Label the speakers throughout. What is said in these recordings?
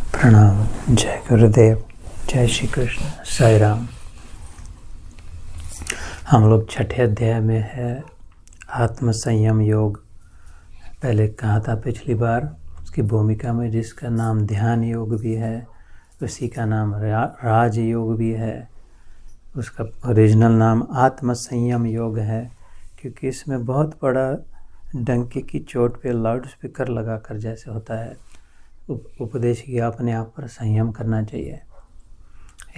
Speaker 1: प्रणाम। जय गुरुदेव, जय श्री कृष्ण, साई राम। हम लोग छठे अध्याय में है आत्म संयम योग। पहले कहा था पिछली बार उसकी भूमिका में, जिसका नाम ध्यान योग भी है, उसी का नाम राज योग भी है। उसका ओरिजिनल नाम आत्म संयम योग है, क्योंकि इसमें बहुत बड़ा डंके की चोट पे लाउड स्पीकर लगा कर जैसे होता है उपदेश की अपने आप पर संयम करना चाहिए।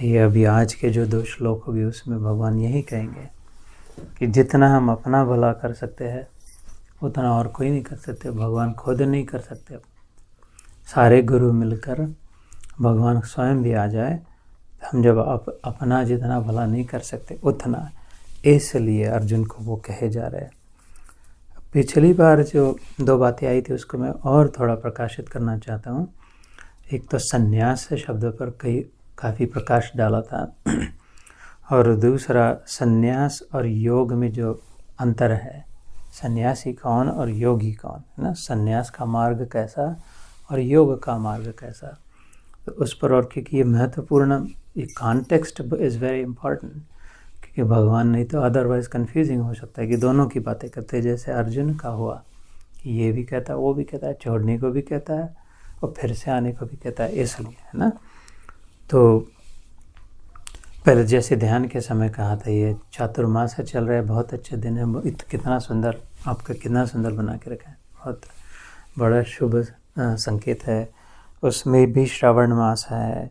Speaker 1: ये अभी आज के जो 2 श्लोक होंगे उसमें भगवान यही कहेंगे कि जितना हम अपना भला कर सकते हैं उतना और कोई नहीं कर सकते। भगवान खुद नहीं कर सकते। सारे गुरु मिलकर भगवान स्वयं भी आ जाए, हम जब अपना जितना भला नहीं कर सकते उतना, इसलिए अर्जुन को वो कहे जा रहे हैं। पिछली बार जो 2 बातें आई थी उसको मैं और थोड़ा प्रकाशित करना चाहता हूँ। एक तो संन्यास शब्द पर काफ़ी प्रकाश डाला था, और दूसरा संन्यास और योग में जो अंतर है, सन्यासी कौन और योगी कौन है ना। संन्यास का मार्ग कैसा और योग का मार्ग कैसा, तो उस पर, और क्योंकि ये महत्वपूर्ण, ये कॉन्टेक्स्ट इज़ वेरी इम्पॉर्टेंट, क्योंकि भगवान नहीं तो अदरवाइज़ कंफ्यूजिंग हो सकता है कि दोनों की बातें करते हैं। जैसे अर्जुन का हुआ कि ये भी कहता है वो भी कहता है, छोड़ने को भी कहता है और फिर से आने को भी कहता है, इसलिए है ना। तो पहले जैसे ध्यान के समय कहा था, ये चातुर्मास चल रहा है, बहुत अच्छे दिन है। कितना सुंदर, आपका कितना सुंदर बना के रखा है, बहुत बड़ा शुभ संकेत है। उसमें भी श्रावण मास है,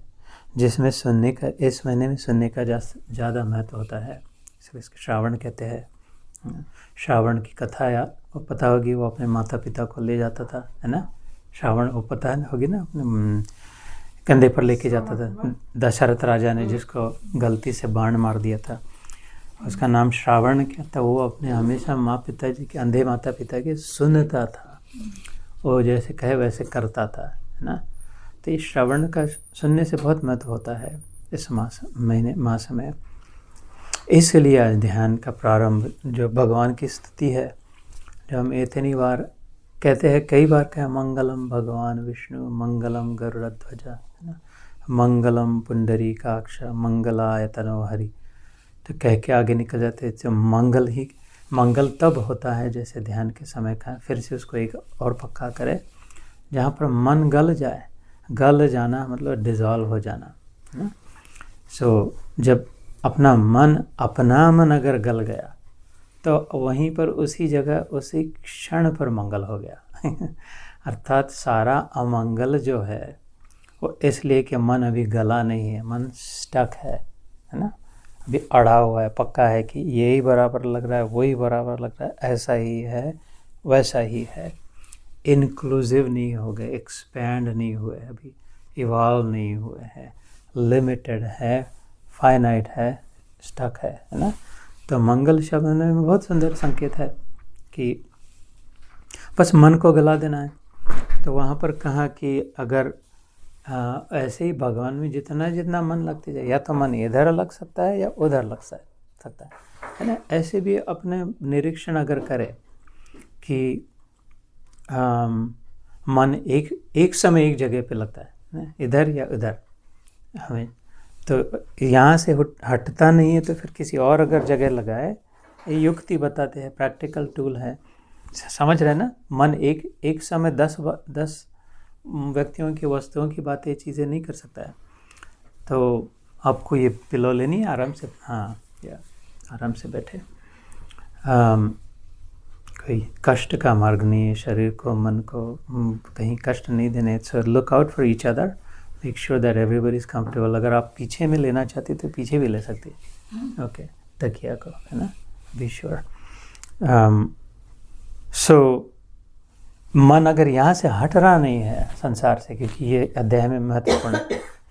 Speaker 1: जिसमें सुनने का, इस महीने में सुनने का ज़्यादा महत्व होता है, इसलिए इसको श्रावण कहते हैं। श्रावण की कथा या पता होगी, वो अपने माता पिता को ले जाता था, है ना। श्रावण वो पता होगी ना, अपने कंधे पर लेके जाता था। दशरथ राजा ने जिसको गलती से बाण मार दिया था, उसका नाम श्रावण क्या था। वो अपने हमेशा पिताजी के, अंधे माता पिता के सुनता था, वो जैसे कहे वैसे करता था, है ना। तो इस श्रवण का सुनने से बहुत महत्व होता है इस मास में। इसलिए आज ध्यान का प्रारंभ जो भगवान की स्तुति है, जो हम इतनी बार कहते हैं, कई बार कहें, मंगलम भगवान विष्णु, मंगलम गरुड़ध्वजा, है ना, मंगलम पुंडरीकाक्ष, मंगलाय तनोहरि। तो कह के आगे निकल जाते हैं। जो मंगल तब होता है जैसे ध्यान के समय का, फिर से उसको एक और पक्का करे, जहाँ पर मन गल जाए। गल जाना मतलब डिज़ोल्व हो जाना, है ना। सो जब अपना मन अगर गल गया तो वहीं पर उसी जगह उसी क्षण पर मंगल हो गया। अर्थात सारा अमंगल जो है वो इसलिए कि मन अभी गला नहीं है, मन स्टक है ना, अभी अड़ा हुआ है, पक्का है कि यही बराबर लग रहा है, वही बराबर लग रहा है, ऐसा ही है वैसा ही है। इंक्लूसिव नहीं हो गए, एक्सपैंड नहीं हुए, अभी इवॉल्व नहीं हुए हैं, लिमिटेड है, फाइनाइट है, स्टक है ना। तो मंगल शब्द में बहुत सुंदर संकेत है कि बस मन को गला देना है। तो वहाँ पर कहा कि अगर ऐसे ही भगवान में जितना मन लगते जाए, या तो मन इधर लग सकता है या उधर लग सकता है ना। ऐसे भी अपने निरीक्षण अगर करे कि मन एक समय एक जगह पे लगता है, इधर या उधर, हमें तो यहाँ से हटता नहीं है, तो फिर किसी और अगर जगह लगाए, ये युक्ति बताते हैं, प्रैक्टिकल टूल है, समझ रहे ना। मन एक समय 10 व्यक्तियों की, वस्तुओं की बातें, चीज़ें नहीं कर सकता है। तो आपको ये पिलो लेनी है, आराम से, हाँ, या आराम से बैठे। कोई कष्ट का मार्ग नहीं है, शरीर को, मन को कहीं कष्ट नहीं देने। So look out for each other, make sure that everybody is comfortable. अगर आप पीछे में लेना चाहते तो पीछे भी ले सकते, ओके, तकिया को, है ना, बी श्योर। सो मन अगर यहाँ से हट रहा नहीं है संसार से, क्योंकि ये अध्याय में महत्वपूर्ण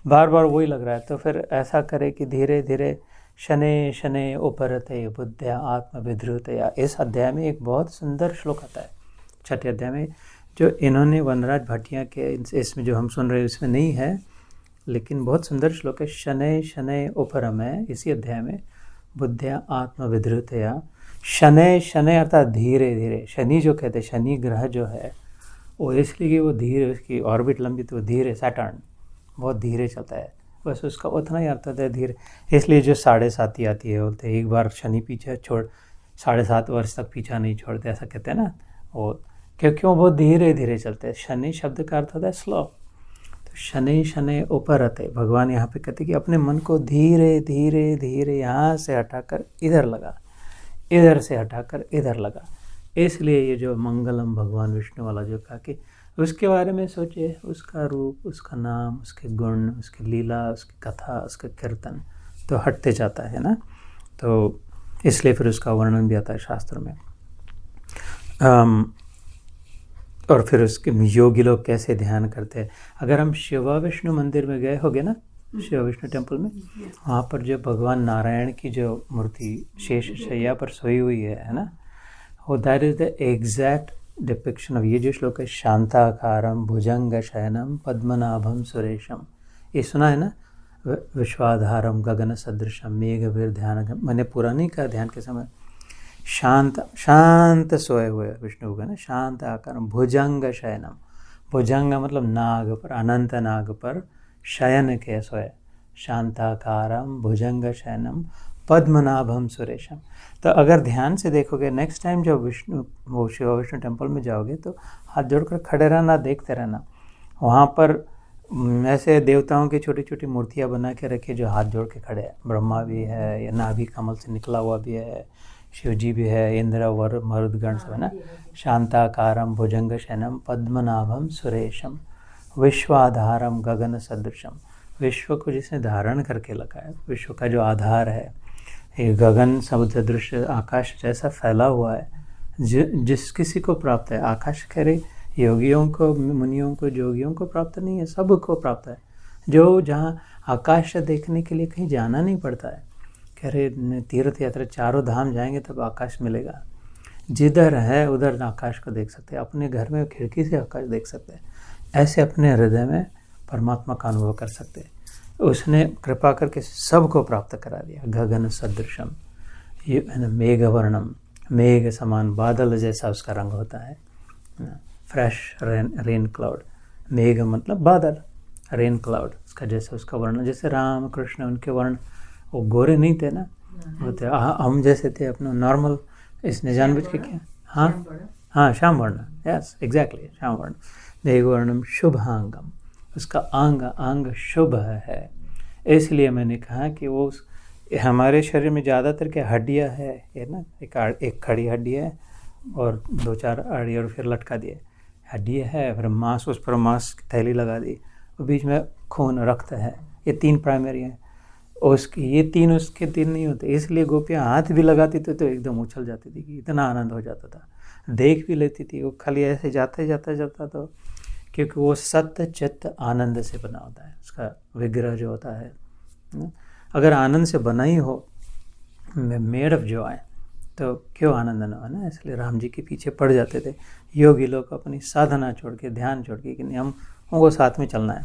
Speaker 1: बार वही लग रहा है, तो फिर ऐसा करे कि धीरे धीरे शनै शनै उपरते बुद्ध्या आत्मविधृतया। इस अध्याय में एक बहुत सुंदर श्लोक आता है छठे अध्याय में, जो इन्होंने वनराज भाटिया के, इसमें जो हम सुन रहे हैं इसमें नहीं है, लेकिन बहुत सुंदर श्लोक है। शनै शनै उपरमय, इसी अध्याय में, बुद्ध्या आत्मविधृतया। शनै शनै अर्थात धीरे धीरे। शनि जो कहते हैं, शनि ग्रह जो है वो इसलिए कि वो धीरे, उसकी ऑर्बिट लंबी, तो धीरे, सैटर्न बहुत धीरे चलता है, बस उसका उतना ही अर्थ होता है धीरे। इसलिए जो 7.5 आती है बोलते हैं एक बार शनि पीछे छोड़ 7.5 वर्ष तक पीछा नहीं छोड़ते, ऐसा कहते हैं ना वो, क्योंकि वो बहुत धीरे धीरे चलते हैं। शनि शब्द का अर्थ होता है स्लो। तो शनि शनि ऊपर रहते, भगवान यहाँ पे कहते कि अपने मन को धीरे धीरे धीरे यहाँ से हटाकर इधर लगा, इधर से हटाकर इधर लगा। इसलिए ये जो मंगलम भगवान विष्णु वाला जो कहा कि उसके बारे में सोचे, उसका रूप, उसका नाम, उसके गुण, उसकी लीला, उसकी कथा, उसका कीर्तन, तो हटते जाता है ना। तो इसलिए फिर उसका वर्णन भी आता है शास्त्र में। और फिर उसके योगी लोग कैसे ध्यान करते हैं। अगर हम शिवा विष्णु मंदिर में गए होगे ना, शिवा विष्णु टेम्पल में, वहाँ पर जो भगवान नारायण की जो मूर्ति शेष शैया पर सोई हुई है ना, वो that is the exact depiction of ये जो श्लोक है, शांताकारम भुजंग शयनम पद्मनाभम सुरेशम। ये सुना है ना, विश्वाधारम गगन सदृशम मेघवीर ध्यान। मैंने पुरानी का ध्यान के समय शांत शांत सोए हुए विष्णु का ना, शांत आकारम भुजंग शयनम। भुजंग मतलब नाग पर, अनंत नाग पर शयन के सोए, शांताकारम भुजंग शयनम पद्मनाभम सुरेशम। तो अगर ध्यान से देखोगे नेक्स्ट टाइम जब वो शिवा विष्णु टेम्पल में जाओगे तो हाथ जोड़कर खड़े रहना, देखते रहना। वहाँ पर ऐसे देवताओं की छोटी छोटी मूर्तियाँ बना के रखी जो हाथ जोड़ के खड़े हैं। ब्रह्मा भी है, या नाभि कमल से निकला हुआ भी है, शिव जी भी है, इंद्र वर मरुदगण सब है ना। शांताकारम भुजंग शयनम पद्मनाभम सुरेशम विश्वाधारम गगन सदृशम। विश्व को जिसने धारण करके रखा है, विश्व का जो आधार है, ये गगन समुद्र दृश्य आकाश जैसा फैला हुआ है, जिस किसी को प्राप्त है। आकाश कह रहे योगियों को, मुनियों को, जोगियों को प्राप्त नहीं है, सबको प्राप्त है। जो जहाँ आकाश देखने के लिए कहीं जाना नहीं पड़ता है, कह रहे तीर्थ यात्रा चारों धाम जाएंगे तब आकाश मिलेगा। जिधर है उधर आकाश को देख सकते हैं, अपने घर में खिड़की से आकाश देख सकते हैं। ऐसे अपने हृदय में परमात्मा का अनुभव कर सकते हैं। उसने कृपा करके सबको प्राप्त करा दिया। गगन सदृशम, ये मेघवर्णम, मेघ समान बादल जैसा उसका रंग होता है। फ्रेश रेन क्लाउड, मेघ मतलब बादल, रेन क्लाउड उसका जैसे उसका वर्ण, जैसे राम कृष्ण उनके वर्ण वो गोरे नहीं थे ना, होते हम जैसे थे अपना नॉर्मल। इसने जानबूझ के किया। हाँ श्याम वर्ण, यस एग्जैक्टली श्याम वर्ण। मेघवर्णम शुभांगम, उसका अंग शुभ है। इसलिए मैंने कहा कि वो हमारे शरीर में ज़्यादातर क्या हड्डियाँ है ना, एक खड़ी हड्डी है और 2-4 आड़ी और फिर लटका दिए हड्डी है, फिर मांस, उस पर मांस की थैली लगा दी, और बीच में खून रक्त है। ये 3 प्राइमरी हैं। उसकी ये 3 उसके 3 नहीं होते। इसलिए गोपियाँ हाथ भी लगाती थी तो एकदम उछल जाती थी कि इतना आनंद हो जाता था। देख भी लेती थी, वो खाली ऐसे जाता तो, क्योंकि वो सत्य चित्त आनंद से बना होता है। उसका विग्रह जो होता है अगर आनंद से बना ही हो, मेड ऑफ जॉय, तो क्यों आनंद न हो ना। इसलिए राम जी के पीछे पड़ जाते थे योगी लोग, अपनी साधना छोड़ के, ध्यान छोड़ के, कि नहीं हमको साथ में चलना है।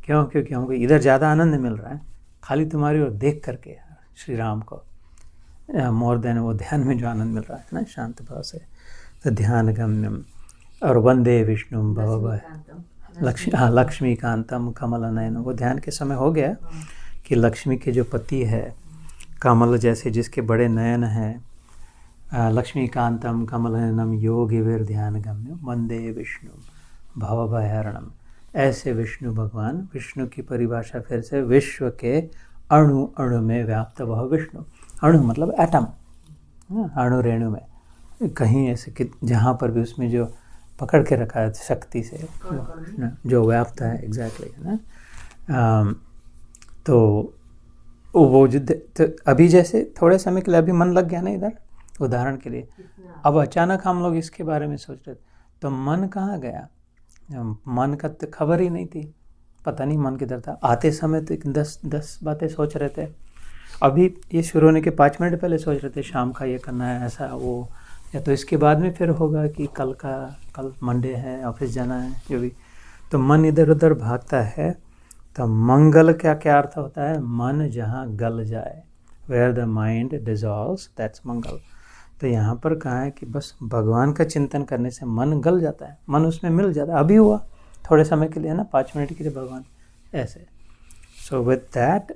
Speaker 1: क्यों? क्योंकि हमको इधर ज़्यादा आनंद मिल रहा है खाली तुम्हारी ओर देख करके श्री राम को, मोर देन वो ध्यान में जो आनंद मिल रहा है ना शांत भाव से। तो ध्यान गम्यम और वंदे विष्णु भव लक्ष्मीकांतम कमल नयन। वो ध्यान के समय हो गया कि लक्ष्मी के जो पति है कमल जैसे, जिसके बड़े नयन हैं, लक्ष्मीकांतम कमल नयनम योगिवीर ध्यान गम्यम वंदे विष्णु भवभयहरणम। ऐसे विष्णु भगवान, विष्णु की परिभाषा फिर से, विश्व के अणु अणु में व्याप्त वह विष्णु। अणु मतलब एटम, अणु रेणु में कहीं ऐसे कि जहाँ पर भी उसमें जो पकड़ के रखा है शक्ति से जो व्याप्त है, एग्जैक्टली है ना। तो वो तो अभी जैसे थोड़े समय के लिए अभी मन लग गया ना इधर, उदाहरण के लिए, अब अचानक हम लोग इसके बारे में सोच रहे थे तो मन कहाँ गया? मन का तो खबर ही नहीं थी, पता नहीं मन किधर था। आते समय तो 10 बातें सोच रहे थे। अभी ये शुरू होने के 5 मिनट पहले सोच रहे थे शाम का ये करना है, ऐसा वो, या तो इसके बाद में फिर होगा कि कल मंडे है, ऑफिस जाना है, जो भी। तो मन इधर उधर भागता है। तो मंगल क्या क्या अर्थ होता है? मन जहाँ गल जाए, where the mind dissolves, that's Mangal. तो यहाँ पर कहा है कि बस भगवान का चिंतन करने से मन गल जाता है, मन उसमें मिल जाता है। अभी हुआ थोड़े समय के लिए ना, 5 मिनट के लिए भगवान ऐसे. So with that